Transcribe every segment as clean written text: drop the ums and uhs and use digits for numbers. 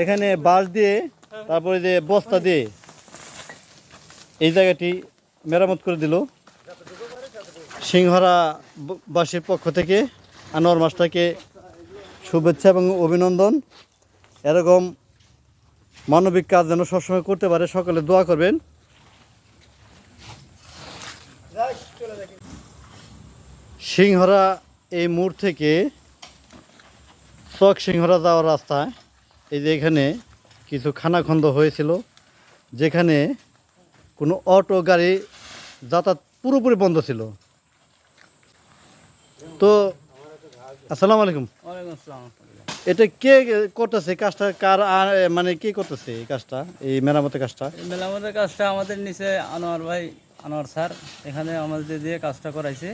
এখানে বাঁশ দিয়ে তারপরে যে বস্তা দিয়ে এই জায়গাটি মেরামত করে দিল। সিংহরা বাসীর পক্ষ থেকে আনোয়ার মাস্টারকে শুভেচ্ছা এবং অভিনন্দন। এরকম মানবিক কাজ যেন সবসময় করতে পারে, সকলে দোয়া করবেন। সিংহরা এই মোড় থেকে চক সিংহরা যাওয়ার রাস্তায় এই যে এখানে কিছু খানাখন্দ হয়েছিল, যেখানে কোনো অটো গাড়ি যাতায়াত পুরোপুরি বন্ধ ছিল। তো আসসালামু আলাইকুম। ওয়ালাইকুম আসসালাম। এটা কে করতেছে কাজটা, কার মানে কে করতেছে এই কাজটা, এই মেরামতের কাজটা? এই মেরামতের কাজটা আমাদের নিচে আনোয়ার ভাই, আনোয়ার স্যার এখানে আমাদের দিয়ে কাজটা করাইছে।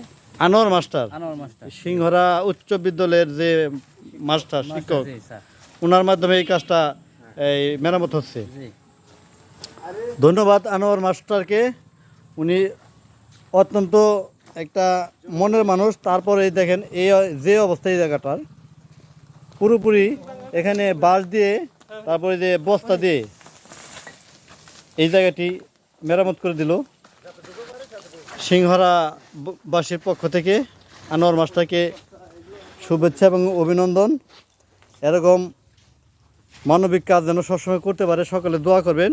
আনোয়ার মাস্টার, আনোয়ার মাস্টার সিংহরা উচ্চ বিদ্যালয়ের যে মাস্টার শিক্ষক, জি স্যার। ওনার মাধ্যমে এই কাজটা এই মেরামত হচ্ছে। জি ধন্যবাদ আনোয়ার মাস্টারকে, উনি অত্যন্ত একটা মনের মানুষ। তারপরে দেখেন এই যে অবস্থা এই জায়গাটার পুরোপুরি এখানে বাঁশ দিয়ে তারপরে যে বস্তা দিয়ে এই জায়গাটি মেরামত করে দিল। সিংহরা বাসীর পক্ষ থেকে আনোয়ার মাস্টারকে শুভেচ্ছা এবং অভিনন্দন। এরকম মানবিক কাজ যেন সবসময় করতে পারে, সকলে দোয়া করবেন।